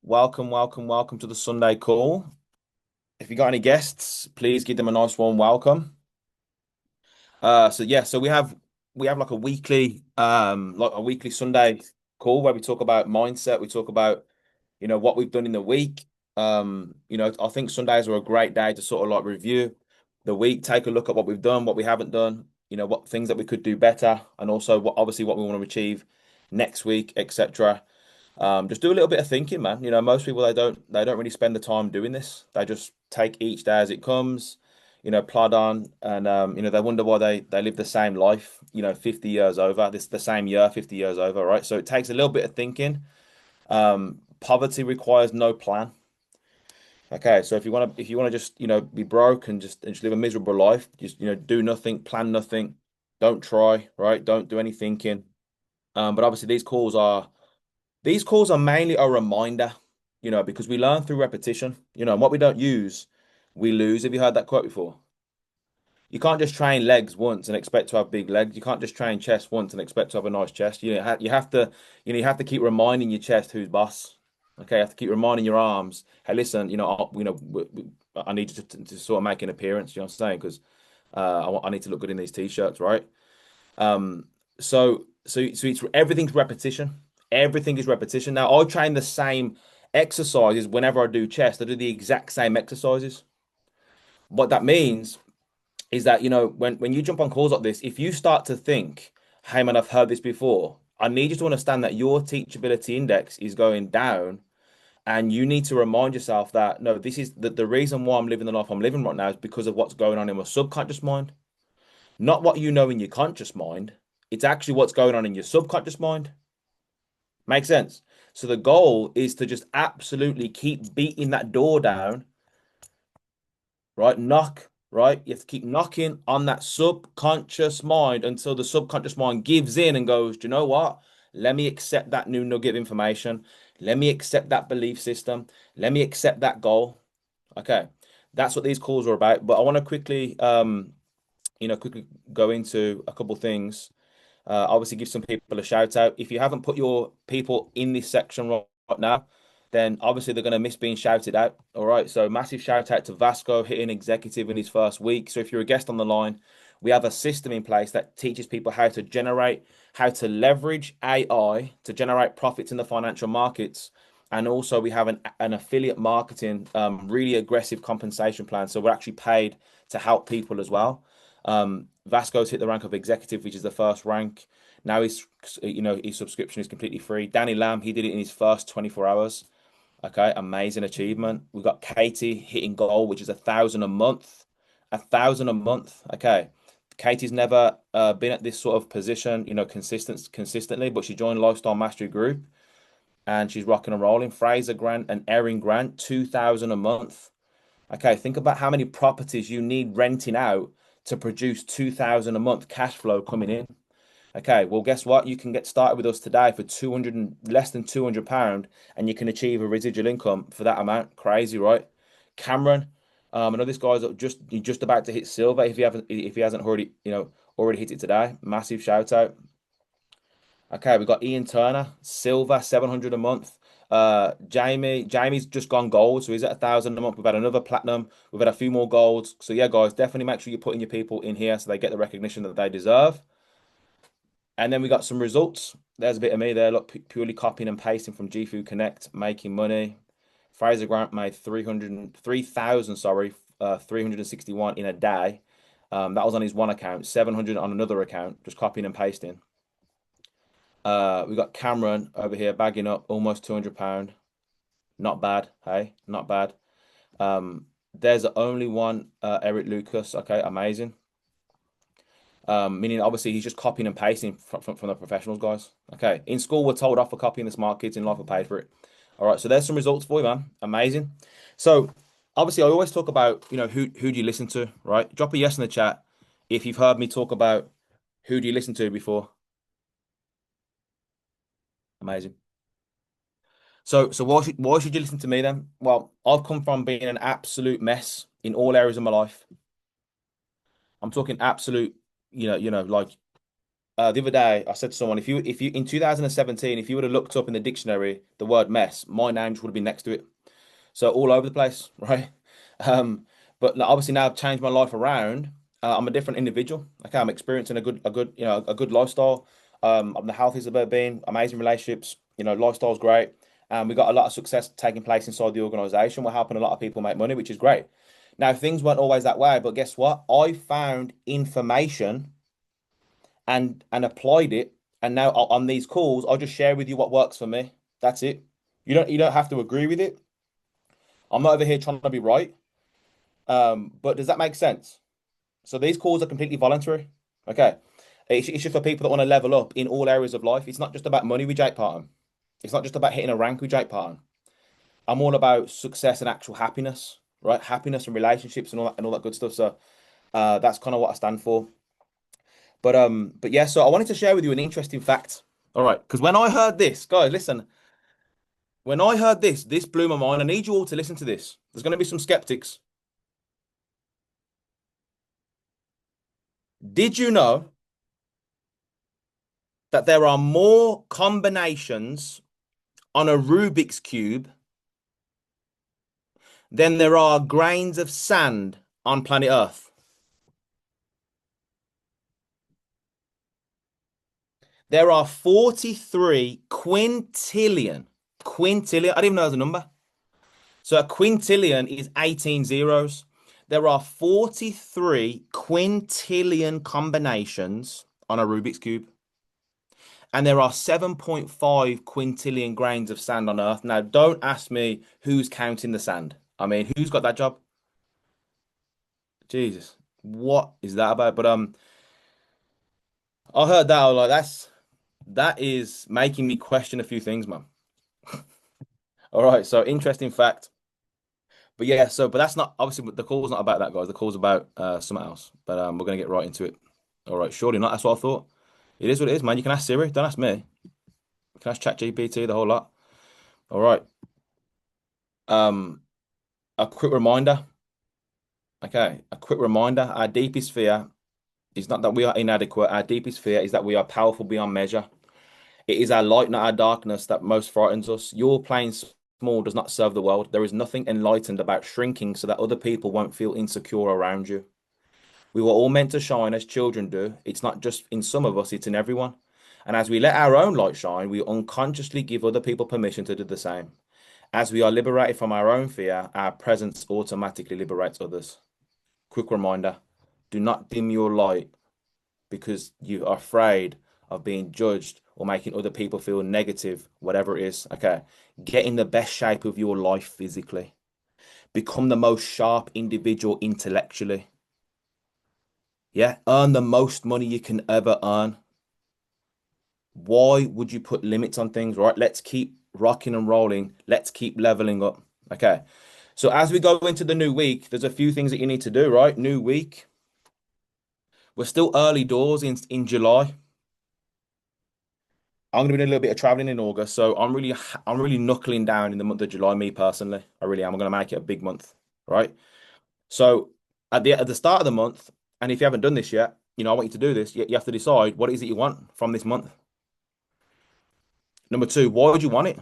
Welcome to the Sunday call. If you got any guests, please give them a nice warm welcome. So we have like a weekly Sunday call where we talk about mindset. We talk about what we've done in the week. I think Sundays are a great day to sort of like review the week, take a look at what we've done, what we haven't done, what things that we could do better, and also what we want to achieve next week, etc. Just do a little bit of thinking, man. Most people they don't really spend the time doing this. They just take each day as it comes, plod on, and they wonder why they live the same life, 50 years over, this the same year, 50 years over, right? So it takes a little bit of thinking. Poverty requires no plan. Okay, so if you want to just be broke and just live a miserable life, just do nothing, plan nothing, don't try, right? Don't do any thinking. But obviously these calls are mainly a reminder, because we learn through repetition, and what we don't use, we lose. Have you heard that quote before? You can't just train legs once and expect to have big legs. You can't just train chest once and expect to have a nice chest. You have to keep reminding your chest who's boss. Okay, you have to keep reminding your arms, hey, listen, I need you to sort of make an appearance. You know what I'm saying? Because I need to look good in these t-shirts, right? Um, so it's everything's repetition. Everything is repetition. Now I train the same exercises whenever I do chest. I do the exact same exercises. What that means is that when you jump on calls like this, if you start to think, "Hey man, I've heard this before," I need you to understand that your teachability index is going down, and you need to remind yourself that no, this is the reason why I'm living the life I'm living right now is because of what's going on in my subconscious mind, not what you know in your conscious mind. It's actually what's going on in your subconscious mind. Makes sense. So the goal is to just absolutely keep beating that door down, right? Knock, right? You have to keep knocking on that subconscious mind until the subconscious mind gives in and goes, do you know what? Let me accept that new nugget of information. Let me accept that belief system. Let me accept that goal. Okay. That's what these calls are about. But I want to quickly go into a couple things. Obviously, give some people a shout out. If you haven't put your people in this section right now, then obviously they're going to miss being shouted out. All right. So, massive shout out to Vasco hitting executive in his first week. So, if you're a guest on the line, we have a system in place that teaches people how to leverage AI to generate profits in the financial markets. And also, we have an affiliate marketing, really aggressive compensation plan. So, we're actually paid to help people as well. Vasco's hit the rank of executive, which is the first rank. Now his subscription is completely free. Danny Lamb, he did it in his first 24 hours. Okay, amazing achievement. We've got Katie hitting goal, which is 1,000 a month. 1,000 a month. Okay. Katie's never been at this sort of position, consistently, but she joined Lifestyle Mastery Group and she's rocking and rolling. Fraser Grant and Erin Grant, 2,000 a month. Okay, think about how many properties you need renting out to produce 2,000 a month cash flow coming in. Okay, well, guess what? You can get started with us today for 200 and less than £200, and you can achieve a residual income for that amount. Crazy, right? Cameron, I know this guy's just about to hit silver if he hasn't already hit it today. Massive shout out. Okay, we've got Ian Turner, silver, 700 a month. Jamie's just gone gold, so he's at 1,000 a month. We've had another platinum. We've had a few more golds. So yeah, guys, definitely make sure you're putting your people in here so they get the recognition that they deserve. And then we got some results. There's a bit of me there. Look, purely copying and pasting from G Food Connect, making money. Fraser Grant made 3,000, sorry, 361 in a day. That was on his one account, 700 on another account, just copying and pasting. We got Cameron over here bagging up almost £200. Not bad, hey, not bad. There's only one Eric Lucas. Okay, amazing. Meaning obviously he's just copying and pasting from the professionals, guys. Okay, in school we're told off for copying the smart kids. In life we paid for it. All right, so there's some results for you, man. Amazing. So obviously I always talk about who do you listen to, right? Drop a yes in the chat if you've heard me talk about who do you listen to before. Amazing. So why should you listen to me then? Well, I've come from being an absolute mess in all areas of my life. I'm talking absolute, like The other day, I said to someone, if you in 2017, if you would have looked up in the dictionary the word mess, my name would have been next to it. So all over the place, right? Um, but like, obviously now I've changed my life around. I'm a different individual. Okay, I'm experiencing a good lifestyle. I'm the healthiest I've ever been. Amazing relationships. Lifestyle's great, and we got a lot of success taking place inside the organization. We're helping a lot of people make money, which is great. Now things weren't always that way, but guess what? I found information and applied it, and now on these calls, I'll just share with you what works for me. That's it. You don't have to agree with it. I'm not over here trying to be right. But does that make sense? So these calls are completely voluntary. Okay. It's just for people that want to level up in all areas of life. It's not just about money with Jake Parton. It's not just about hitting a rank with Jake Parton. I'm all about success and actual happiness, right? Happiness and relationships and all that good stuff. So that's kind of what I stand for. But yeah, so I wanted to share with you an interesting fact. All right, because when I heard this, guys, listen, when I heard this blew my mind. I need you all to listen to this. There's going to be some skeptics. Did you know that there are more combinations on a Rubik's Cube than there are grains of sand on planet Earth? There are 43 quintillion. I didn't even know it was a number. So a quintillion is 18 zeros. There are 43 quintillion combinations on a Rubik's Cube. And there are 7.5 quintillion grains of sand on Earth. Now, don't ask me who's counting the sand. I mean, who's got that job? Jesus, what is that about? But I heard that. I was like, that is making me question a few things, man. All right, so interesting fact. But yeah, but that's not obviously the call's not about that, guys. The call's about something else. But we're gonna get right into it. All right, surely not. That's what I thought. It is what it is, man. You can ask Siri. Don't ask me. You can ask ChatGPT, the whole lot. All right. Um, a quick reminder. Okay, a quick reminder. Our deepest fear is not that we are inadequate. Our deepest fear is that we are powerful beyond measure. It is our light, not our darkness, that most frightens us. Your playing small does not serve the world. There is nothing enlightened about shrinking so that other people won't feel insecure around you. We were all meant to shine as children do. It's not just in some of us, it's in everyone. And as we let our own light shine, we unconsciously give other people permission to do the same. As we are liberated from our own fear, our presence automatically liberates others. Quick reminder, do not dim your light because you are afraid of being judged or making other people feel negative, whatever it is. Okay. Get in the best shape of your life physically. Become the most sharp individual intellectually. Yeah. Earn the most money you can ever earn. Why would you put limits on things, right? Let's keep rocking and rolling. Let's keep leveling up. Okay. So as we go into the new week, there's a few things that you need to do, right? New week. We're still early doors in July. I'm going to be doing a little bit of traveling in August, so I'm really knuckling down in the month of July, me personally. I really am. I'm going to make it a big month, right? So at the start of the month, and if you haven't done this yet, I want you to do this. You have to decide what it is that you want from this month. Number two, why would you want it?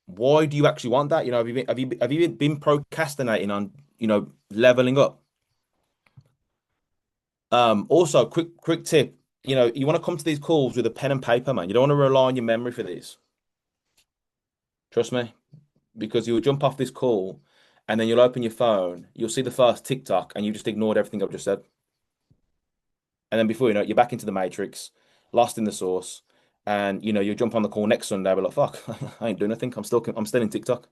Why do you actually want that? Have you been procrastinating on, leveling up? Also, quick tip, you want to come to these calls with a pen and paper, man. You don't want to rely on your memory for these. Trust me, because you'll jump off this call and then you'll open your phone, you'll see the first TikTok and you just ignored everything I've just said. And then before you know it, you're back into the matrix, lost in the sauce. And you'll jump on the call next Sunday, but like, fuck, I ain't doing nothing. I'm still in TikTok.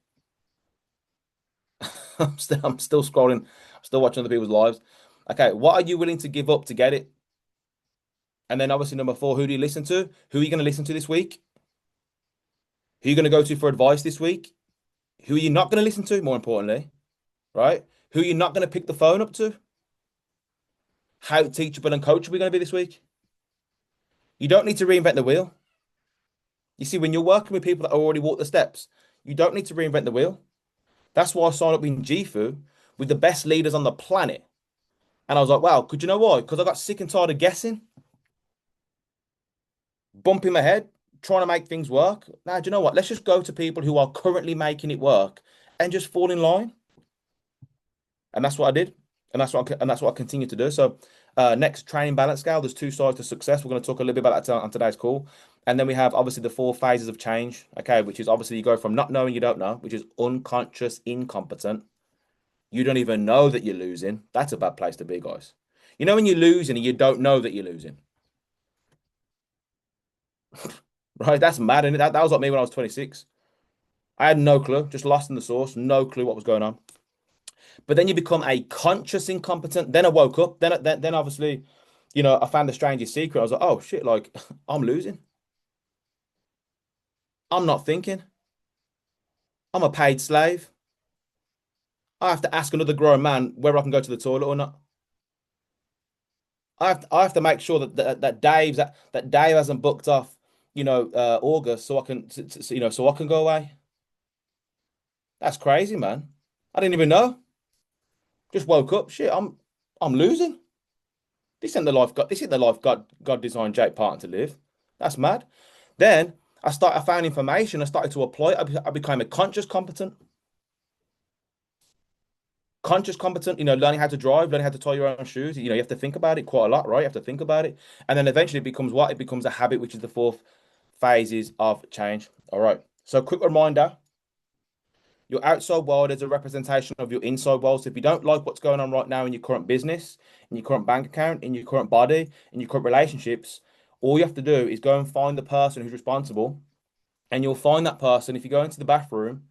I'm still scrolling, I'm still watching other people's lives. Okay, what are you willing to give up to get it? And then obviously number four, who do you listen to? Who are you going to listen to this week? Who are you going to go to for advice this week? Who are you not going to listen to, more importantly, right? Who are you not going to pick the phone up to? How teachable and coachable are we going to be this week? You don't need to reinvent the wheel. You see, when you're working with people that already walked the steps, you don't need to reinvent the wheel. That's why I signed up in GFU with the best leaders on the planet. And I was like, wow, could you know why? Because I got sick and tired of guessing. bumping my head, trying to make things work. Now, do you know what? Let's just go to people who are currently making it work and just fall in line. And that's what I did. And that's what I continue to do. So next, training balance scale. There's two sides to success. We're going to talk a little bit about that on today's call. And then we have obviously the four phases of change. Okay, which is obviously you go from not knowing you don't know, which is unconscious, incompetent. You don't even know that you're losing. That's a bad place to be, guys. You know when you're losing and you don't know that you're losing. Right? That's mad, isn't it? That was like me when I was 26. I had no clue, just lost in the source, no clue what was going on. But then you become a conscious incompetent. Then I woke up. Then obviously, I found the strangest secret. I was like, oh shit, like I'm losing. I'm not thinking. I'm a paid slave. I have to ask another grown man whether I can go to the toilet or not. I have to make sure that Dave hasn't booked off, August, so I can so I can go away. That's crazy, man. I didn't even know. Just woke up. Shit, I'm losing. This isn't the life God designed Jake Parton to live. That's mad. Then I found information. I started to apply it. I became a conscious competent. Learning how to drive, learning how to tie your own shoes. You have to think about it quite a lot, right? You have to think about it, and then eventually it becomes what? It becomes a habit, which is the fourth phases of change. All right. So, quick reminder: your outside world is a representation of your inside world. So if you don't like what's going on right now in your current business, in your current bank account, in your current body, in your current relationships, all you have to do is go and find the person who's responsible. And you'll find that person. If you go into the bathroom,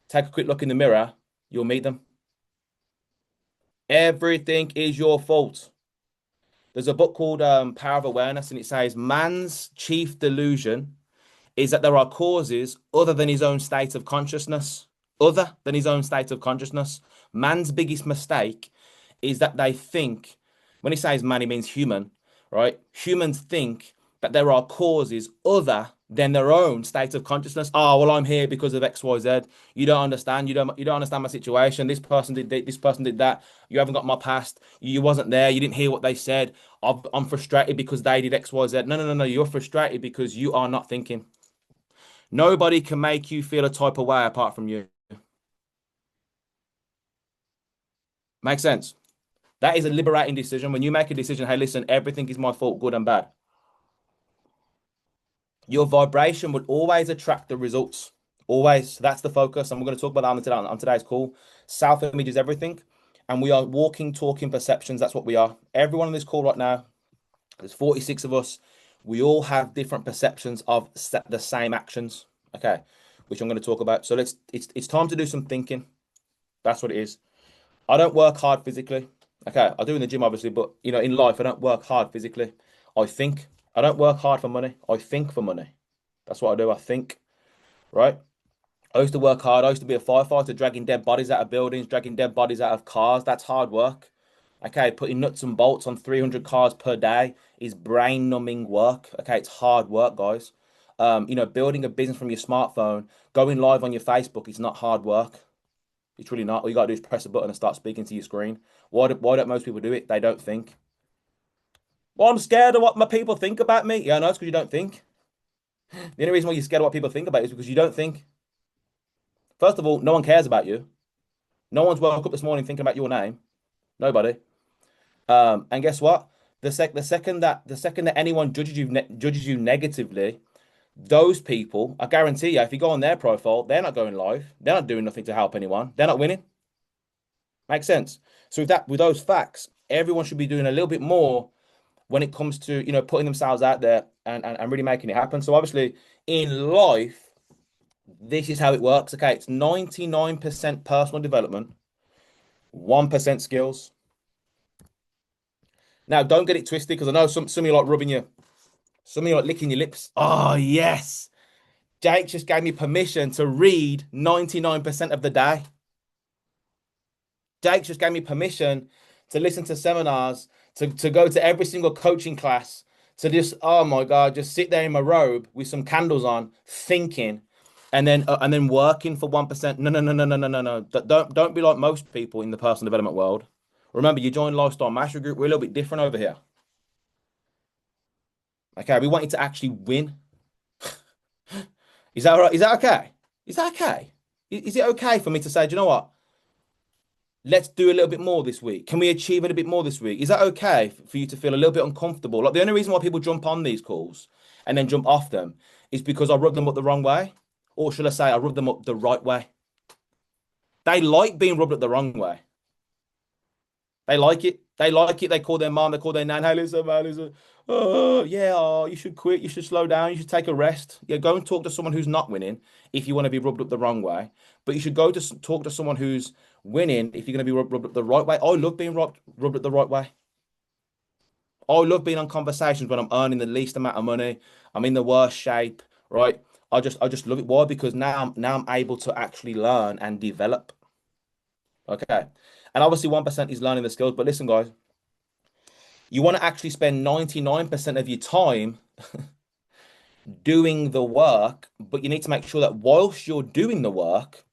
take a quick look in the mirror, you'll meet them. Everything is your fault. There's a book called Power of Awareness, and it says man's chief delusion is that there are causes other than his own state of consciousness. Other than his own state of consciousness. Man's biggest mistake is that they think, when he says man, he means human, right? Humans think that there are causes other than their own state of consciousness. Oh, well, I'm here because of X, Y, Z. You don't understand. You don't understand my situation. This person did that. You haven't got my past. You wasn't there. You didn't hear what they said. I'm frustrated because they did X, Y, Z. No, no, no, no. You're frustrated because you are not thinking. Nobody can make you feel a type of way apart from you. Makes sense. That is a liberating decision. When you make a decision, hey, listen, everything is my fault, good and bad. Your vibration would always attract the results. Always. That's the focus. And we're going to talk about that on today's call. Self-image is everything. And we are walking, talking perceptions. That's what we are. Everyone on this call right now, there's 46 of us. We all have different perceptions of the same actions. Okay. Which I'm going to talk about. So it's time to do some thinking. That's what it is. I don't work hard physically. Okay, I do in the gym, obviously, but in life, I don't work hard physically. I think. I don't work hard for money. I think for money. That's what I do. I think, right? I used to work hard. I used to be a firefighter, dragging dead bodies out of buildings, dragging dead bodies out of cars. That's hard work. Okay, putting nuts and bolts on 300 cars per day is brain-numbing work. Okay, it's hard work, guys. Building a business from your smartphone, going live on your Facebook, it's not hard work. It's really not. All you got to do is press a button and start speaking to your screen. Why don't most people do it? They don't think. Well, I'm scared of what my people think about me. Yeah, no, it's because you don't think. The only reason why you're scared of what people think about you is because you don't think. First of all, no one cares about you. No one's woke up this morning thinking about your name. Nobody. And guess what? The second that anyone judges you negatively, those people, I guarantee you, if you go on their profile, they're not going live. They're not doing nothing to help anyone. They're not winning. Makes sense. So with those facts, everyone should be doing a little bit more when it comes to putting themselves out there and really making it happen. So obviously in life, this is how it works. Okay, it's 99% personal development, 1% skills. Now don't get it twisted because I know some of you like some of you like licking your lips. Oh yes. Jake just gave me permission to read 99% of the day. Jake just gave me permission to listen to seminars, to go to every single coaching class, to just, oh my God, just sit there in my robe with some candles on, thinking, and then working for 1%. No, no, no, no, no, no, no, no. Don't be like most people in the personal development world. Remember, you join Lifestyle Mastery Group. We're a little bit different over here. Okay, we want you to actually win. Is that all right? Is that okay? Is that okay? Is it okay for me to say, do you know what? Let's do a little bit more this week. Can we achieve a little bit more this week? Is that okay for you to feel a little bit uncomfortable? Like the only reason why people jump on these calls and then jump off them is because I rub them up the wrong way. Or should I say I rub them up the right way? They like being rubbed up the wrong way. They like it. They like it. They call their mom, they call their nan, hey, listen, man, listen. Oh, yeah, oh, you should quit. You should slow down. You should take a rest. Yeah, go and talk to someone who's not winning if you want to be rubbed up the wrong way. But you should go to talk to someone who's winning if you're going to be rubbed up the right way. I love being rubbed up the right way. I love being on conversations when I'm earning the least amount of money. I'm in the worst shape, right? I just love it. Why? Because now I'm able to actually learn and develop. Okay. And obviously 1% is learning the skills. But listen, guys, you want to actually spend 99% of your time doing the work, but you need to make sure that whilst you're doing the work,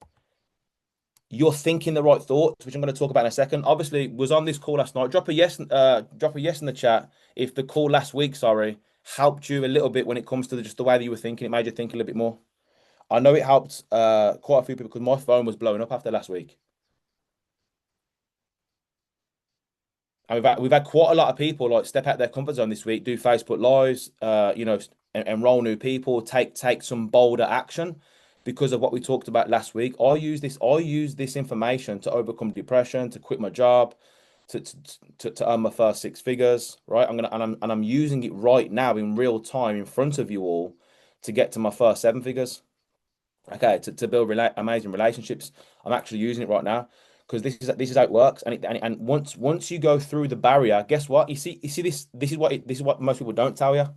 you're thinking the right thoughts, which I'm going to talk about in a second. Obviously, was on this call last night. Drop a yes in the chat if the call last week, sorry, helped you a little bit when it comes to just the way that you were thinking. It made you think a little bit more. I know it helped quite a few people because my phone was blowing up after last week. And we've had quite a lot of people like step out their comfort zone this week, do Facebook lives, enroll new people, take some bolder action because of what we talked about last week. I use this information to overcome depression, to quit my job, to earn my first six figures, right? I'm using it right now in real time in front of you all to get to my first seven figures. Okay, to build amazing relationships. I'm actually using it right now because this is how it works. And once you go through the barrier, guess what? You see this is what most people don't tell you.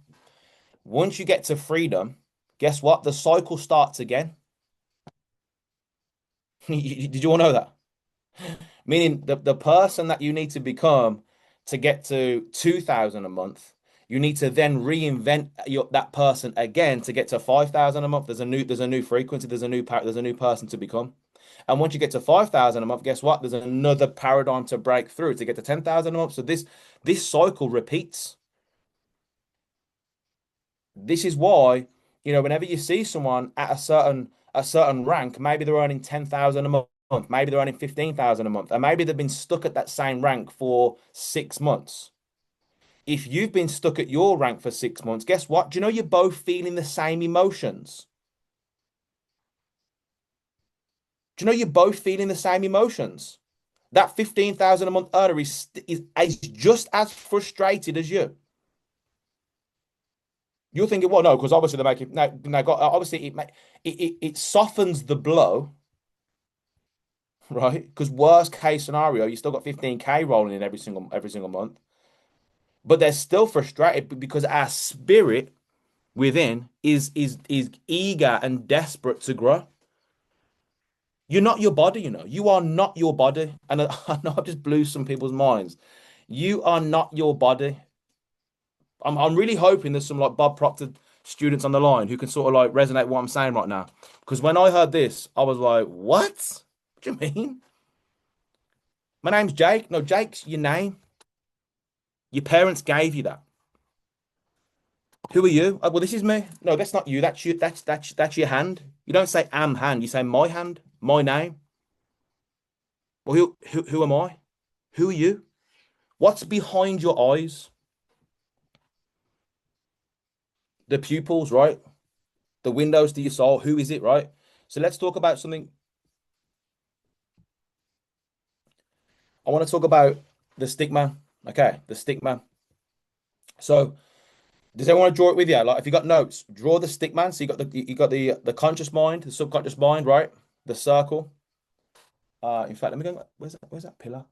Once you get to freedom, guess what? The cycle starts again. Did you all know that? Meaning the person that you need to become to get to 2,000 a month, you need to then reinvent that person again to get to 5,000 a month. There's a new frequency, there's a new person to become. And once you get to 5,000 a month, guess what? There's another paradigm to break through to get to 10,000 a month. So this cycle repeats. This is why, whenever you see someone at a certain rank, maybe they're earning 10,000 a month, maybe they're earning 15,000 a month, and maybe they've been stuck at that same rank for 6 months. If you've been stuck at your rank for 6 months, guess what? Do you know you're both feeling the same emotions? Do you know you're both feeling the same emotions? That 15,000 a month earner is just as frustrated as you. You're thinking, well, no, because obviously they're making no, obviously it softens the blow, right? Because worst case scenario, you still got 15K rolling in every single month, but they're still frustrated because our spirit within is eager and desperate to grow. You're not your body, You are not your body. And I know I've just blew some people's minds. You are not your body. I'm really hoping there's some like Bob Proctor students on the line who can sort of like resonate what I'm saying right now. Because when I heard this, I was like, what? What do you mean? My name's Jake. No, Jake's your name. Your parents gave you that. Who are you? Oh, well, this is me. No, that's not you. That's you. That's your hand. You don't say am hand. You say my hand, my name. Well, who am I? Who are you? What's behind your eyes? The pupils, right? The windows to your soul. Who is it, right? So let's talk about something. I want to talk about the stigma. Okay, the stigma. So does anyone want to draw it with you? Like if you got notes, draw the stickman. So you got the conscious mind, the subconscious mind, right? The circle. In fact, let me go. Where's that pillar?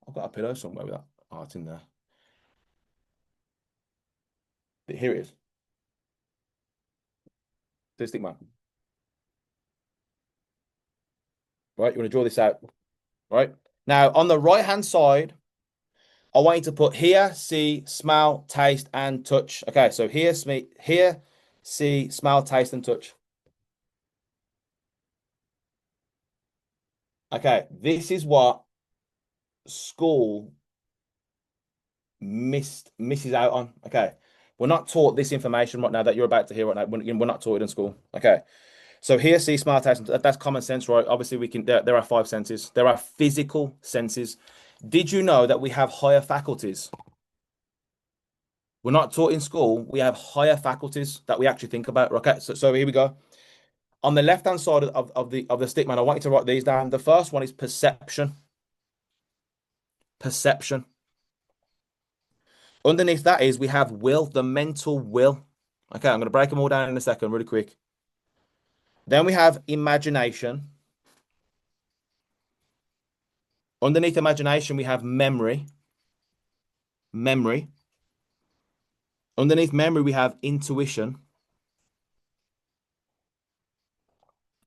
I've got a pillow somewhere with that. Oh, it's in there. Here it is. The stickman. Right? You want to draw this out, right? Now on the right hand side, I want you to put hear, see, smell, taste, and touch. Okay, so hear, see, smell, taste, and touch. Okay, this is what school misses out on. Okay. We're not taught this information right now that you're about to hear right now. We're not taught it in school. Okay. So here, see, smart actions. That's common sense, right? Obviously, we can. There are five senses. There are physical senses. Did you know that we have higher faculties? We're not taught in school. We have higher faculties that we actually think about. Okay, so here we go. On the left-hand side of the stick, man, I want you to write these down. The first one is perception. Perception. Underneath that is we have will, the mental will. Okay, I'm going to break them all down in a second, really quick. Then we have imagination. Underneath imagination, we have memory. Memory. Underneath memory, we have intuition.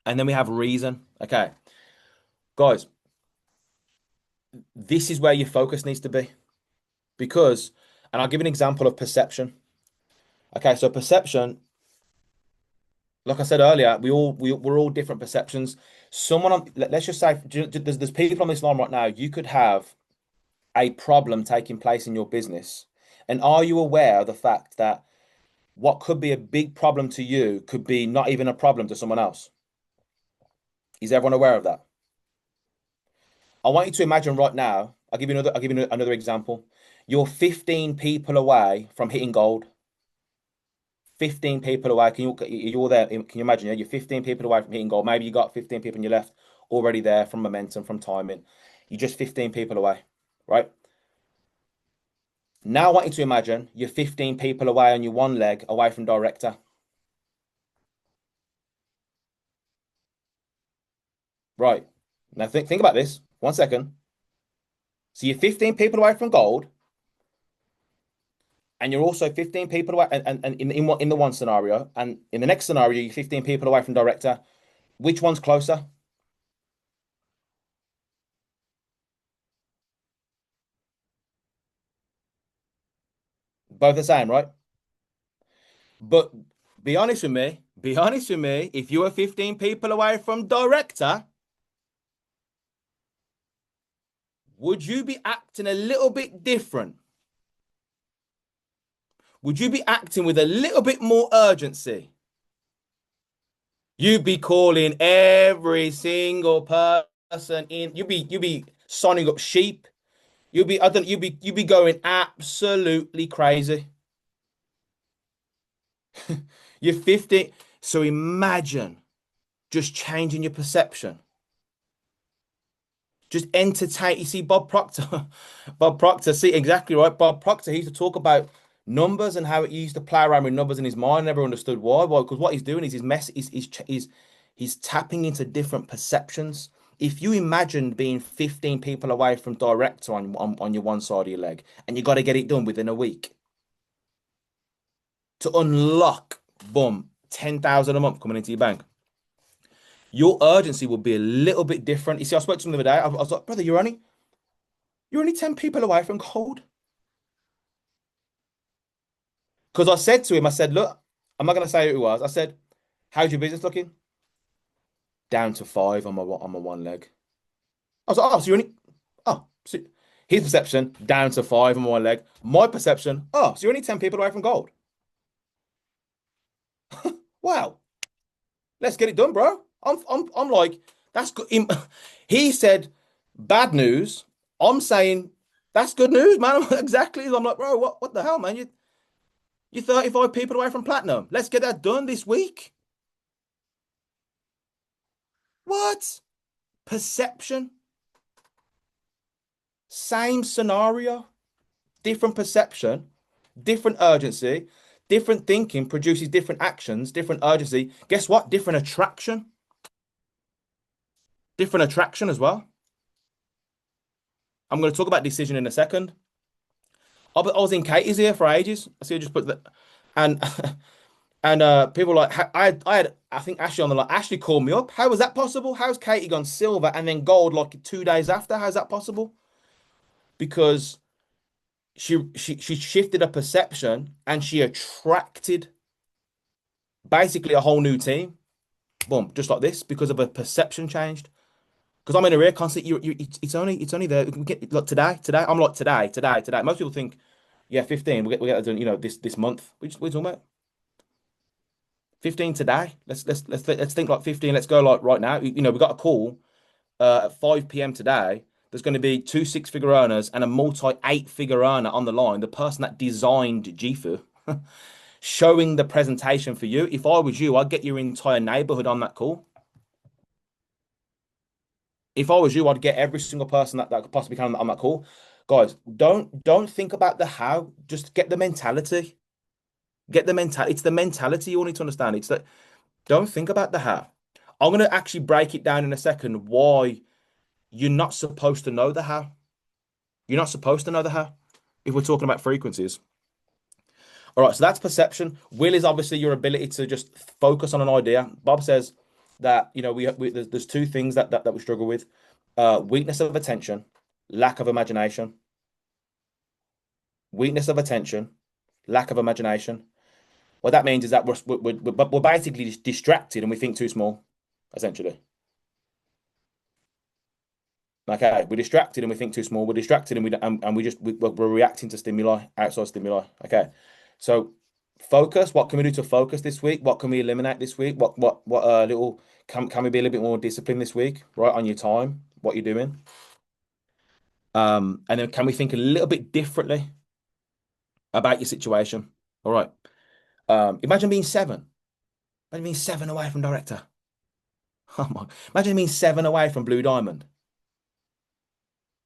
And then we have reason. Okay, guys, this is where your focus needs to be. Because, and I'll give you an example of perception. Okay, so perception, like I said earlier, we're all different perceptions. Someone on, let's just say, there's people on this line right now. You could have a problem taking place in your business, and are you aware of the fact that what could be a big problem to you could be not even a problem to someone else? Is everyone aware of that? I want you to imagine right now. I'll give you another example. You're 15 people away from hitting gold. 15 people away. You're there? Can you imagine? Yeah, you're 15 people away from hitting gold. Maybe you got 15 people on your left already there from momentum, from timing. You're just 15 people away, right? Now I want you to imagine you're 15 people away on your one leg away from director. Right. Now think about this. 1 second. So you're 15 people away from gold, and you're also 15 people away, and in the one scenario, and in the next scenario, you're 15 people away from director. Which one's closer? Both the same, right? But be honest with me. Be honest with me. If you were 15 people away from director, would you be acting a little bit different? Would you be acting with a little bit more urgency? You'd be calling every single person in. You'd be signing up sheep. You'd be going absolutely crazy. You're 50. So imagine just changing your perception. Just entertain. You see, Bob Proctor, Bob Proctor, see, exactly right. Bob Proctor, he used to talk about numbers and how he used to play around with numbers in his mind. Never understood why. Why? Because what he's doing is he's tapping into different perceptions. If you imagine being 15 people away from director on your one side of your leg, and you got to get it done within a week to unlock, boom, 10,000 a month coming into your bank, your urgency will be a little bit different. You see, I spoke to him the other day. I was like, brother, you're only 10 people away from gold. Because I said to him, I said, look, I'm not going to say who it was. I said, how's your business looking? Down to five on my one leg. I was like, oh, so you're only, oh, so his perception, down to five on my one leg. My perception, oh, so you're only 10 people away from gold. Wow, let's get it done, bro. I'm like, that's good. He said, bad news. I'm saying, that's good news, man. Exactly. I'm like, bro, what the hell, man? You're 35 people away from platinum. Let's get that done this week. What? Perception. Same scenario, different perception, different urgency, different thinking produces different actions, different urgency. Guess what? Different attraction. Different attraction as well. I'm going to talk about decision in a second. I was in Katie's here for ages. I see, I just put that, and and people like I think Ashley on the line. Ashley called me up. How was that possible? How's Katie gone silver and then gold like 2 days after? How's that possible? Because she shifted a perception and she attracted basically a whole new team. Boom, just like this because of a perception changed. Because I'm in a constantly. It's only there. We get like today. I'm like today. Most people think Yeah, 15. We get that done, this month. We're talking about 15 today. Let's think like 15. Let's go like right now. We got a call at 5 p.m. today. There's going to be two six-figure earners and a multi eight-figure earner on the line. The person that designed Jifu showing the presentation for you. If I was you, I'd get your entire neighborhood on that call. If I was you, I'd get every single person that could possibly come on that call. Guys, don't think about the how. Just get the mentality. Get the mentality. It's the mentality you all need to understand. It's that don't think about the how. I'm gonna actually break it down in a second why you're not supposed to know the how. You're not supposed to know the how if we're talking about frequencies. All right, so that's perception. Will is obviously your ability to just focus on an idea. Bob says that there's two things that we struggle with: weakness of attention, lack of imagination. Weakness of attention, lack of imagination. What that means is that we're basically just distracted and we think too small, essentially. Okay, we're distracted and we think too small. We're distracted and we're reacting to stimuli, outside stimuli. Okay, so focus. What can we do to focus this week? What can we eliminate this week? What little can we be a little bit more disciplined this week, right, on your time, what you're doing? And then can we think a little bit differently about your situation? All right. Imagine being seven. Imagine being seven away from director. Oh my! Imagine being seven away from Blue Diamond.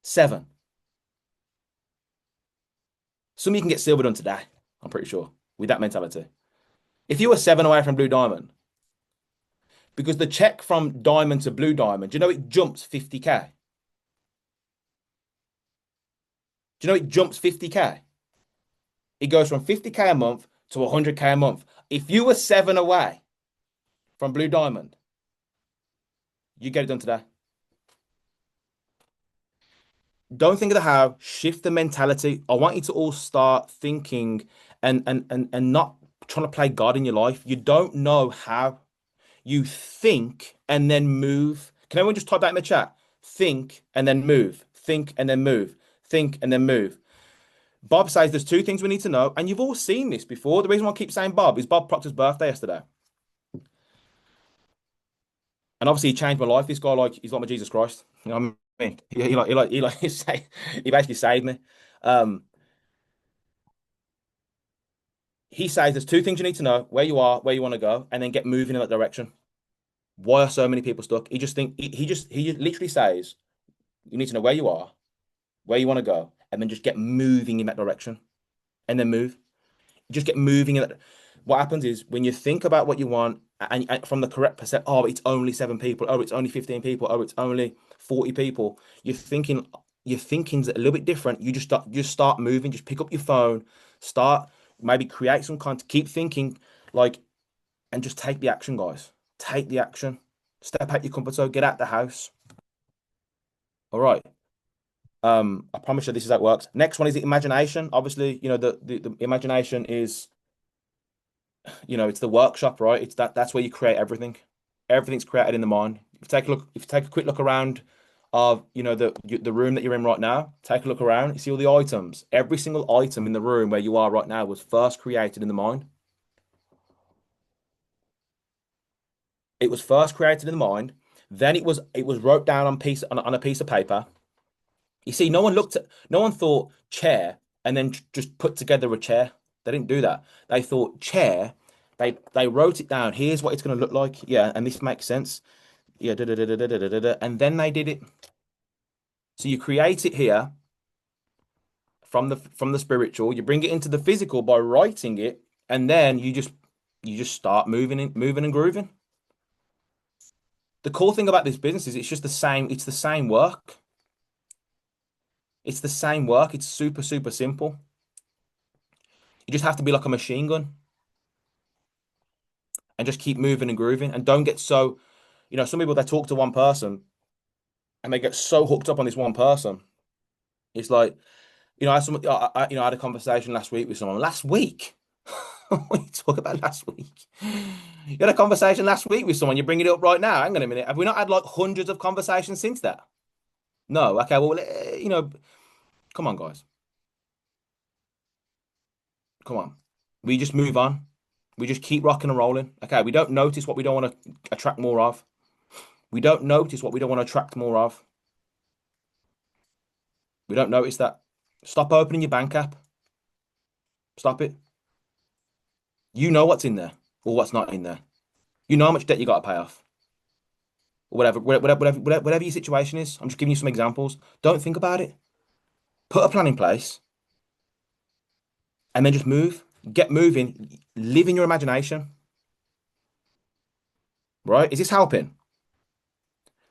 Seven. Some of you can get silver done today, I'm pretty sure, with that mentality. If you were seven away from Blue Diamond, because the check from Diamond to Blue Diamond, do you know it jumps 50K? Do you know it jumps 50K? It goes from 50K a month to 100K a month. If you were seven away from Blue Diamond, you get it done today. Don't think of the how, shift the mentality. I want you to all start thinking and not trying to play God in your life. You don't know how. You think and then move. Can everyone just type that in the chat? Think and then move. Think and then move. Think and then move. Bob says there's two things we need to know, and you've all seen this before. The reason why I keep saying Bob is Bob Proctor's birthday yesterday. And obviously he changed my life. This guy, like, he's like my Jesus Christ. You know what I mean? He basically saved me. Um, he says there's two things you need to know: where you are, where you want to go, and then get moving in that direction. Why are so many people stuck? He literally says you need to know where you are, where you want to go, and then just get moving in that direction, and then move. Just get moving in that. What happens is when you think about what you want and from the correct percent, oh, it's only seven people, oh, it's only 15 people, oh, it's only 40 people. Your thinking's a little bit different. You just start moving, just pick up your phone, start maybe create some content, keep thinking like and just take the action, guys. Take the action. Step out your comfort zone, get out the house. All right. I promise you this is how it works. Next one is the imagination. Obviously, the imagination is, it's the workshop, right? That's where you create everything. Everything's created in the mind. If you take a quick look around of, the room that you're in right now, take a look around, you see all the items. Every single item in the room where you are right now was first created in the mind. It was first created in the mind. Then it was wrote down on a piece of paper. You see, no one thought chair and then just put together a chair. They didn't do that. They thought chair. They wrote it down. Here's what it's going to look like. Yeah, and this makes sense. Yeah, da, da, da, da, da, da, da, da, and then they did it. So you create it here from the spiritual. You bring it into the physical by writing it, and then you just start moving and grooving. The cool thing about this business is it's just the same. It's the same work. It's the same work. It's super, super simple. You just have to be like a machine gun and just keep moving and grooving. And don't get so, some people they talk to one person and they get so hooked up on this one person. It's like, I had a conversation last week with someone. Last week? What are you talking about last week? You had a conversation last week with someone. You're bringing it up right now. Hang on a minute. Have we not had like hundreds of conversations since that? No. Okay. Well, come on, guys. Come on. We just move on. We just keep rocking and rolling. Okay, we don't notice what we don't want to attract more of. We don't notice what we don't want to attract more of. We don't notice that. Stop opening your bank app. Stop it. You know what's in there or what's not in there. You know how much debt you got to pay off. Or whatever your situation is. I'm just giving you some examples. Don't think about it. Put a plan in place and then just move. Get moving. Live in your imagination. Right? Is this helping?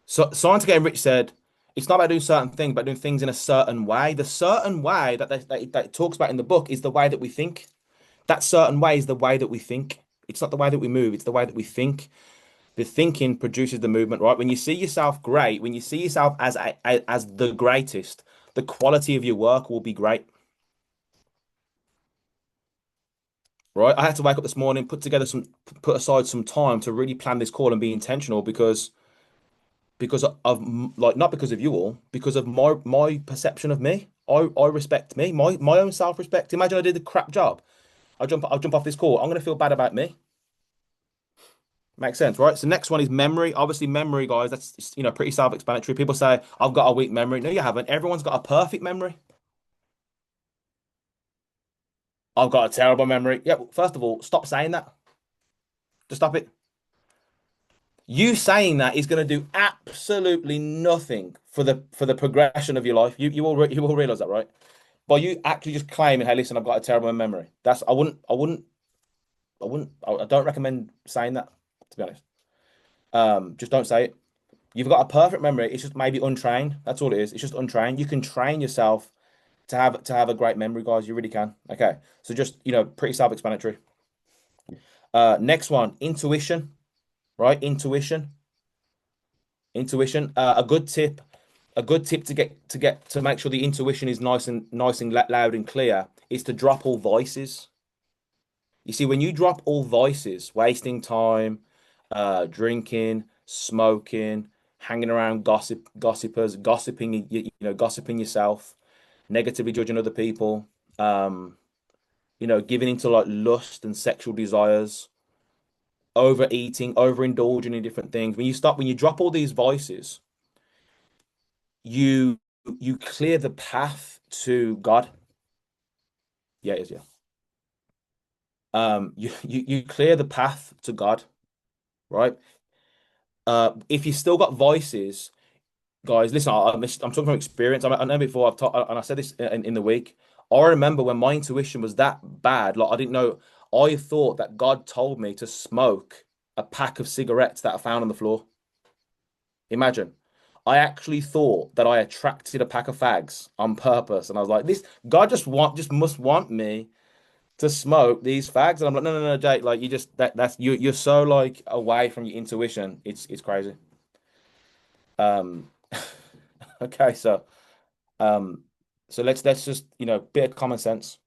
So Science of Getting Rich said it's not about doing certain things, but doing things in a certain way. The certain way that it talks about in the book is the way that we think. That certain way is the way that we think. It's not the way that we move, it's the way that we think. The thinking produces the movement, right? When you see yourself great, when you see yourself as the greatest, the quality of your work will be great, right? I had to wake up this morning, put aside some time to really plan this call and be intentional because of like not because of you all, because of my perception of me. I respect me, my own self-respect. Imagine I did a crap job. I'll jump off this call. I'm gonna feel bad about me. Makes sense, right? So next one is memory. Obviously, memory, guys, that's pretty self-explanatory. People say, I've got a weak memory. No, you haven't. Everyone's got a perfect memory. I've got a terrible memory. Yeah, well, first of all, stop saying that. Just stop it. You saying that is going to do absolutely nothing for the progression of your life. You will realize that, right? By you actually just claiming, hey, listen, I've got a terrible memory. That's I don't recommend saying that, to be honest. Just don't say it. You've got a perfect memory. It's just maybe untrained. That's all it is. It's just untrained. You can train yourself to have a great memory, guys. You really can. Okay. So just, pretty self-explanatory. Next one, intuition, right? Intuition. A good tip to make sure the intuition is nice and loud and clear is to drop all voices. You see, when you drop all voices, wasting time, drinking, smoking, hanging around gossipers, gossiping, gossiping yourself, negatively judging other people, um, giving into like lust and sexual desires, overeating, overindulging in different things. When you drop all these voices, you you clear the path to God. Yeah, it is, yeah. You clear the path to God, right? If you still got voices, guys, listen, I'm talking from experience. I know before I've talked, and I said this in the week. I remember when my intuition was that bad, like I didn't know. I thought that God told me to smoke a pack of cigarettes that I found on the floor. Imagine. I actually thought that I attracted a pack of fags on purpose, and I was like, "This God just must want me to smoke these fags." And I'm like, "No, no, no, Jake. Like you just that's you're so like away from your intuition. It's crazy." Um, okay, um, so let's just bit of common sense.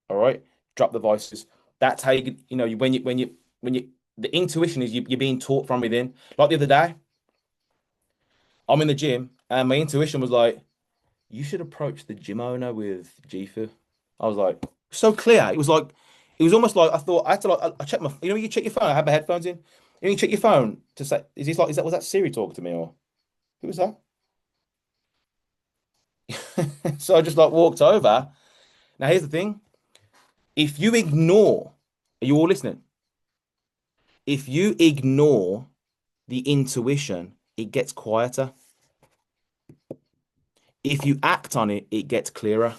All right, drop the voices. That's how when you the intuition is you're being taught from within. Like the other day, I'm in the gym and my intuition was like, "You should approach the gym owner with Gifu." I was like, so clear. It was almost like I thought I had to I checked my you check your phone. I had my headphones in. You check your phone to say, is that was that Siri talking to me or who was that? So I just like walked over. Now here's the thing. If you ignore, are you all listening? If you ignore the intuition, it gets quieter. If you act on it, it gets clearer.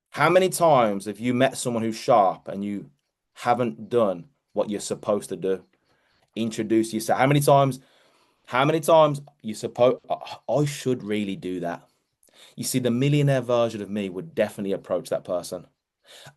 How many times have you met someone who's sharp and you haven't done what you're supposed to do? Introduce yourself. How many times you suppose I should really do that? You see, the millionaire version of me would definitely approach that person.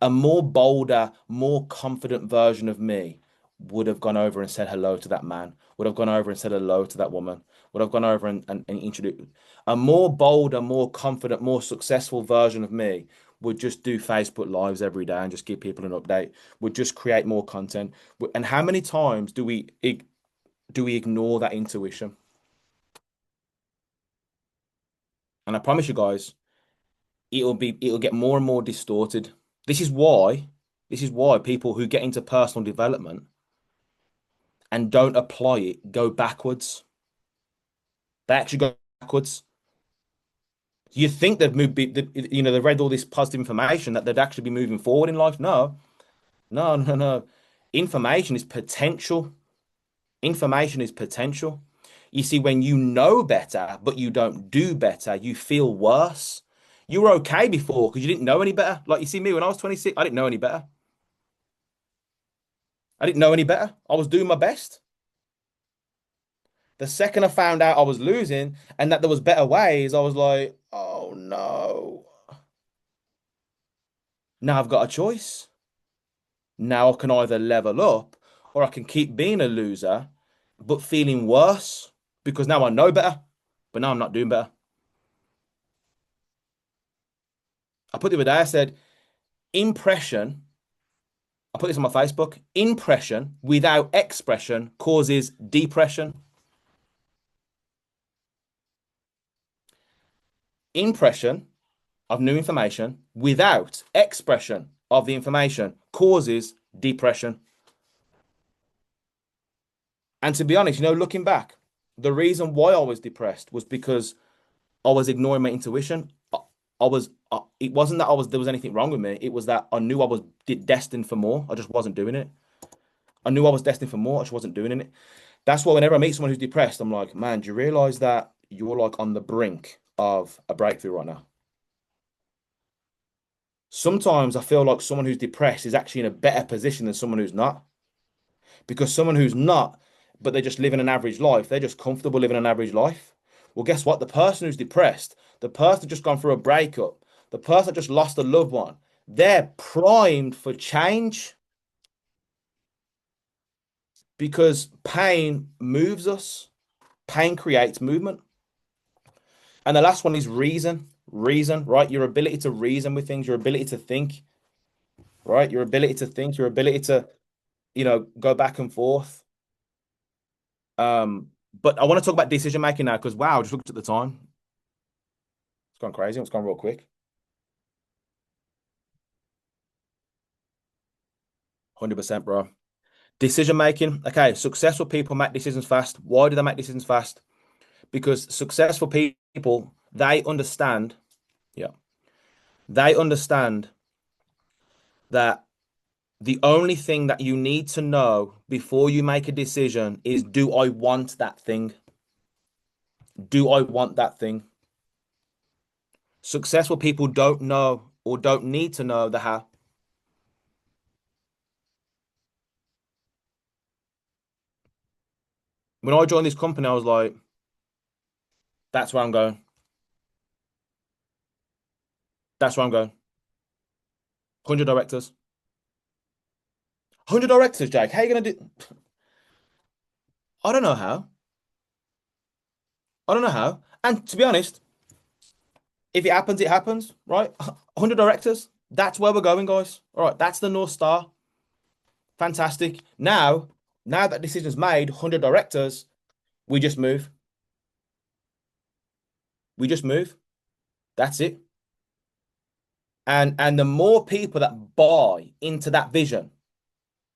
A more bolder, more confident version of me would have gone over and said hello to that man, would have gone over and said hello to that woman, would have gone over and introduced. A more bolder, more confident, more successful version of me would just do Facebook Lives every day and just give people an update, would just create more content. And how many times do we ignore that intuition? And I promise you guys, it'll get more and more distorted. This is why, this is why people who get into personal development and don't apply it go backwards. They actually go backwards. You think they've moved, they've read all this positive information that they'd actually be moving forward in life. No, no, no, no. Information is potential. Information is potential. You see, when you know better, but you don't do better, you feel worse. You were okay before because you didn't know any better. Like you see me when I was 26, I didn't know any better. I didn't know any better. I was doing my best. The second I found out I was losing and that there was better ways, I was like, oh no. Now I've got a choice. Now I can either level up or I can keep being a loser, but feeling worse because now I know better, but now I'm not doing better. I put the other day, I said, impression, I put this on my Facebook, impression without expression causes depression. Impression of new information without expression of the information causes depression. And to be honest, looking back, the reason why I was depressed was because I was ignoring my intuition. It wasn't that there was anything wrong with me. It was that I knew I was destined for more. I just wasn't doing it. I knew I was destined for more. I just wasn't doing it. That's why whenever I meet someone who's depressed, I'm like, man, do you realize that you're like on the brink of a breakthrough right now? Sometimes I feel like someone who's depressed is actually in a better position than someone who's not. Because someone who's not, but they're just living an average life, they're just comfortable living an average life. Well, guess what? The person who's depressed, the person who's just gone through a breakup, the person that just lost a loved one, they're primed for change because pain moves us. Pain creates movement. And the last one is reason. Reason, right? Your ability to reason with things, your ability to think, right? Your ability to think, your ability to, go back and forth. But I want to talk about decision making now because wow, I just looked at the time. It's gone crazy. It's gone real quick. 100%, bro. Decision making. Okay, successful people make decisions fast. Why do they make decisions fast? Because successful people, they understand, yeah, they understand that the only thing that you need to know before you make a decision is, do I want that thing? Do I want that thing? Successful people don't know or don't need to know the how. When I joined this company, I was like, that's where I'm going. That's where I'm going. 100 directors. 100 directors, Jake. How you gonna do? I don't know how. I don't know how. And to be honest, if it happens, it happens, right? 100 directors. That's where we're going, guys. All right, that's the North Star. Fantastic. Now that decision's made, 100 directors, we just move. We just move. That's it. And the more people that buy into that vision,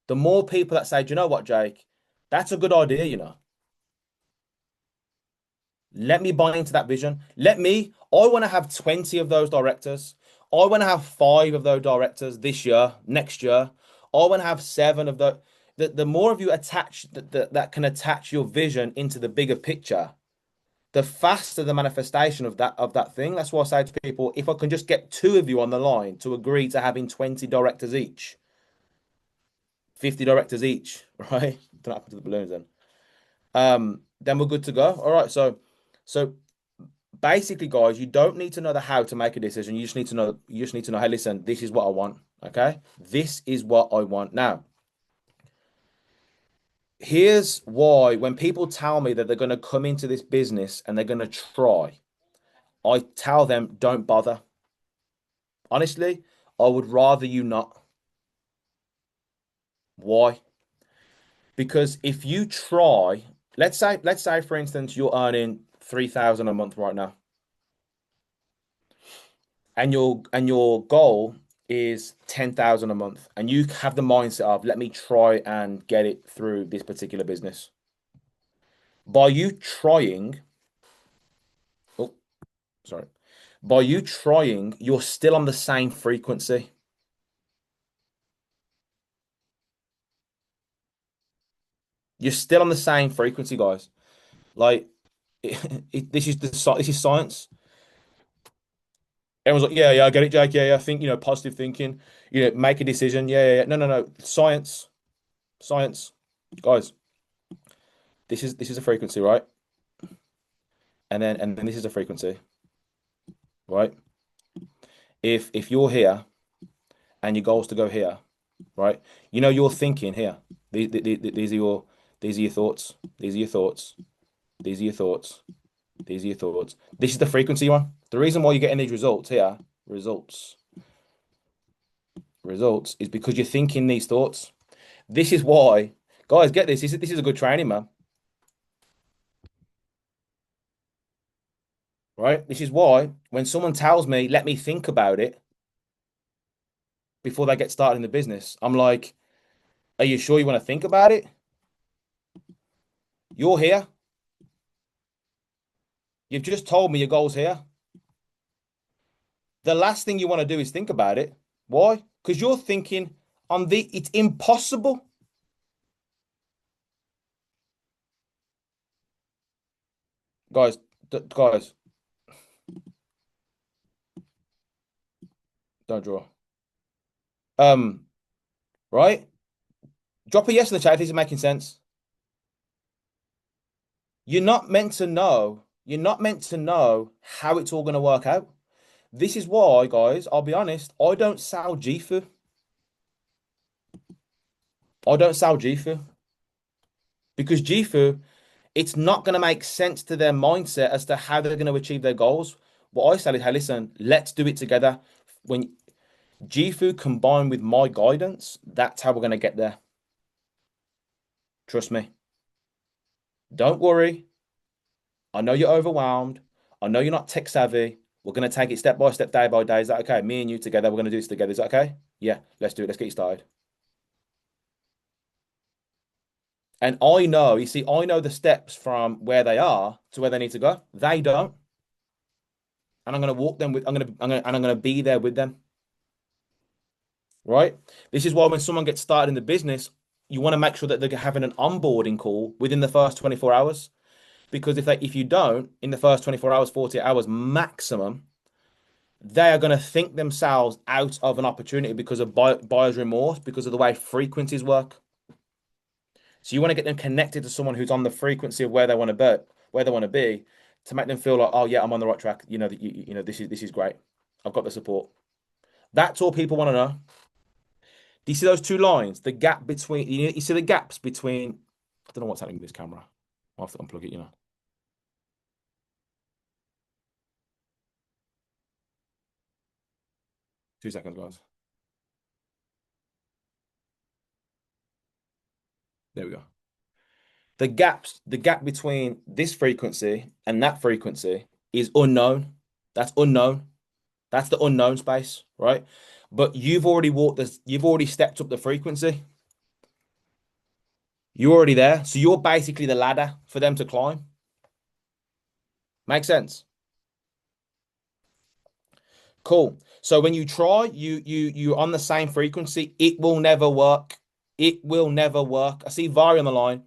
the more people that say, do you know what, Jake? That's a good idea. Let me buy into that vision. I want to have 20 of those directors. I want to have five of those directors this year, next year. I want to have seven of those. The more of you attach that can attach your vision into the bigger picture, the faster the manifestation of that thing. That's why I say to people, if I can just get two of you on the line to agree to having 20 directors each, 50 directors each, right? Don't happen to the balloons then we're good to go. All right, so basically, guys, you don't need to know the how to make a decision. You just need to know, hey, listen, this is what I want. Okay. This is what I want. Now, here's why when people tell me that they're going to come into this business and they're going to try, I tell them, don't bother. Honestly, I would rather you not. Why? Because if you try, let's say for instance, you're earning 3,000 a month right now. and your goal is 10,000 a month, and you have the mindset of let me try and get it through this particular business. By you trying, oh, sorry, by you trying, you're still on the same frequency. You're still on the same frequency, guys. Like this is science. Everyone's like, yeah, yeah, I get it, Jake. Yeah, yeah, think, positive thinking. Make a decision. Yeah, yeah, yeah. No, no, no. Science, science, guys. This is a frequency, right? And then this is a frequency, right? If you're here and your goal is to go here, right? You're thinking here. These are your thoughts. These are your thoughts. These are your thoughts. These are your thoughts. This is the frequency one. The reason why you're getting these results here, results, results, is because you're thinking these thoughts. This is why, guys, get this. This is a good training, man. Right? This is why when someone tells me, let me think about it before they get started in the business, I'm like, are you sure you want to think about it? You're here. You've just told me your goal's here. The last thing you want to do is think about it. Why? Because you're thinking it's impossible. Guys, guys, don't draw. Um, right? Drop a yes in the chat if this is making sense. You're not meant to know. You're not meant to know how it's all going to work out. This is why, guys, I'll be honest, I don't sell GFU. I don't sell GFU because GFU, it's not going to make sense to their mindset as to how they're going to achieve their goals. What I say is, hey, listen, let's do it together. When GFU combined with my guidance, that's how we're going to get there. Trust me. Don't worry. I know you're overwhelmed. I know you're not tech savvy. We're going to take it step by step, day by day. Is that okay? Me and you together, we're going to do this together. Is that okay? Yeah, let's do it. Let's get you started. And I know, you see, I know the steps from where they are to where they need to go. They don't. And I'm going to walk them with, I'm going to be there with them. Right? This is why when someone gets started in the business, you want to make sure that they're having an onboarding call within the first 24 hours. Because if you don't, in the first 24 hours, 48 hours maximum, they are going to think themselves out of an opportunity because of buyer's remorse, because of the way frequencies work. So you want to get them connected to someone who's on the frequency of where they want to be, to make them feel like, oh yeah, I'm on the right track. This is great. I've got the support. That's all people want to know. Do you see those two lines? The gap between you see the gaps between. I don't know what's happening with this camera. I'll have to unplug it. 2 seconds, guys. There we go. The gap between this frequency and that frequency is unknown. That's unknown. That's the unknown space, right? But you've already walked this, you've already stepped up the frequency. You're already there. So you're basically the ladder for them to climb. Make sense? Cool. So when you try, you're on the same frequency, it will never work. It will never work. I see Vari on the line.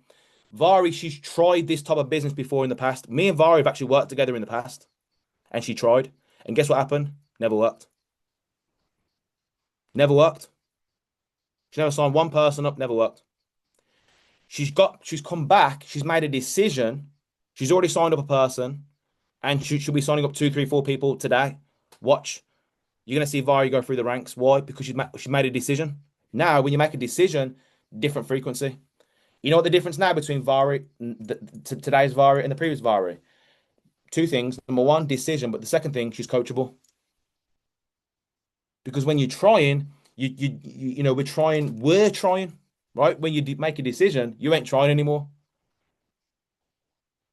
Vari, she's tried this type of business before in the past. Me and Vari have actually worked together in the past, and she tried. And guess what happened? Never worked. Never worked. She never signed one person up, never worked. She's come back, she's made a decision. She's already signed up a person, and she'll be signing up two, three, four people today. Watch. You're gonna see Vari go through the ranks. Why? Because she made a decision. Now, when you make a decision, different frequency. You know what the difference now between today's Vari and the previous Vari? Two things. Number one, decision, but the second thing, she's coachable. Because when you're trying, we're trying, right? When you make a decision, you ain't trying anymore.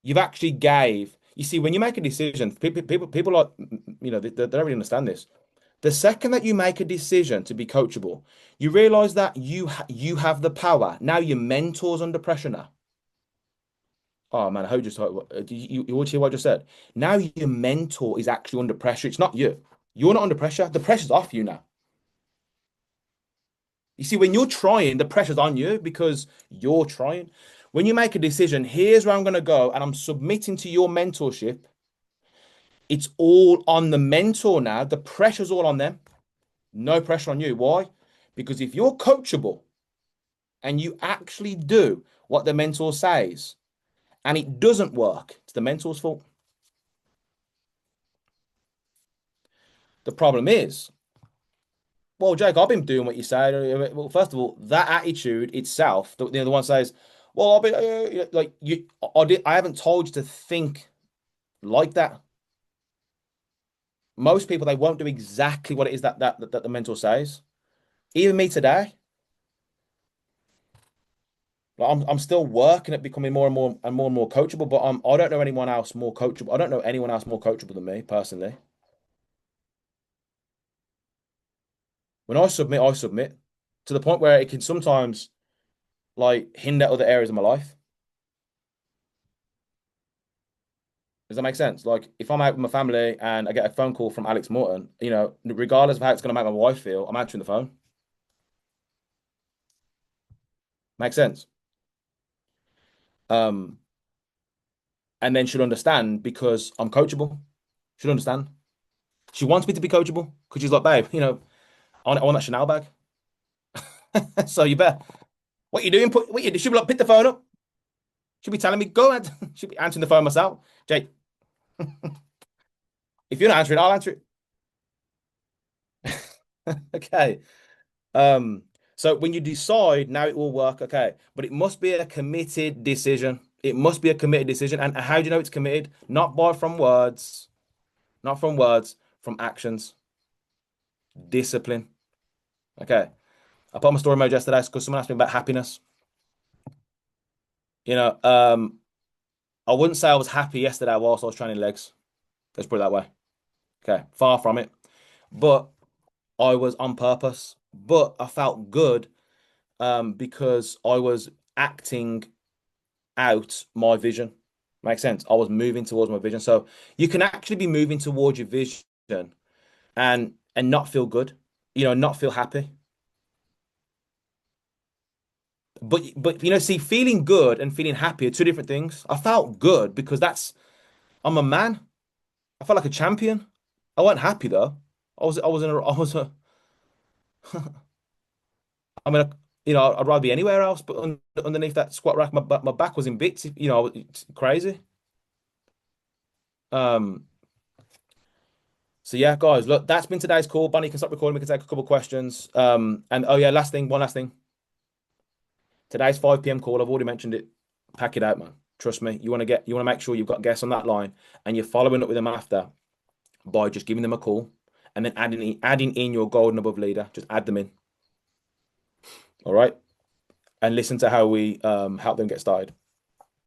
You've actually gave. You see, when you make a decision, people like, they don't really understand this. The second that you make a decision to be coachable, you realize that you have the power. Now your mentor's under pressure now. Oh man, I heard you hear what I just said? Now your mentor is actually under pressure. It's not you. You're not under pressure. The pressure's off you now. You see, when you're trying, the pressure's on you because you're trying. When you make a decision, here's where I'm going to go, and I'm submitting to your mentorship, it's all on the mentor now. The pressure's all on them. No pressure on you. Why? Because if you're coachable and you actually do what the mentor says and it doesn't work, it's the mentor's fault. The problem is, well, Jake, I've been doing what you say. Well, first of all, that attitude itself, the one says, well, I'll be like you. I haven't told you to think like that. Most people they won't do exactly what it is that the mentor says. Even me today, like, I'm still working at becoming more and more and more and more coachable. But I don't know anyone else more coachable. I don't know anyone else more coachable than me personally. When I submit to the point where it can sometimes like hinder other areas of my life. Does that make sense? Like if I'm out with my family and I get a phone call from Alex Morton, regardless of how it's going to make my wife feel, I'm answering the phone. Makes sense. Um, and then she'll understand because I'm coachable. She'll understand. She wants me to be coachable because she's like, babe, I want that Chanel bag. So you better. What you doing? She'll be like, pick the phone up. She'll be telling me, go and she'll be answering the phone myself. Jake, if you're not answering, I'll answer it. Okay. Um, so when you decide now it will work, okay, but it must be a committed decision. It must be a committed decision. And how do you know it's committed? Not by from words, not from words, from actions, discipline. Okay. I put my story mode yesterday because someone asked me about happiness. You know, um, I wouldn't say I was happy yesterday whilst I was training legs. Let's put it that way. Okay. Far from it. But I was on purpose. But I felt good because I was acting out my vision. Makes sense. I was moving towards my vision. So you can actually be moving towards your vision and not feel good, not feel happy. But see, feeling good and feeling happy are two different things. I felt good because I'm a man. I felt like a champion. I wasn't happy though. I mean, I'd rather be anywhere else, but underneath that squat rack, my back was in bits. It's crazy. Um, So yeah, guys, look, that's been today's call. Bunny, you can stop recording. We can take a couple of questions. And oh yeah, one last thing. Today's 5 p.m. call. I've already mentioned it. Pack it out, man. Trust me. You want to make sure you've got guests on that line and you're following up with them after by just giving them a call and then adding in your golden above leader. Just add them in. All right. And listen to how we help them get started.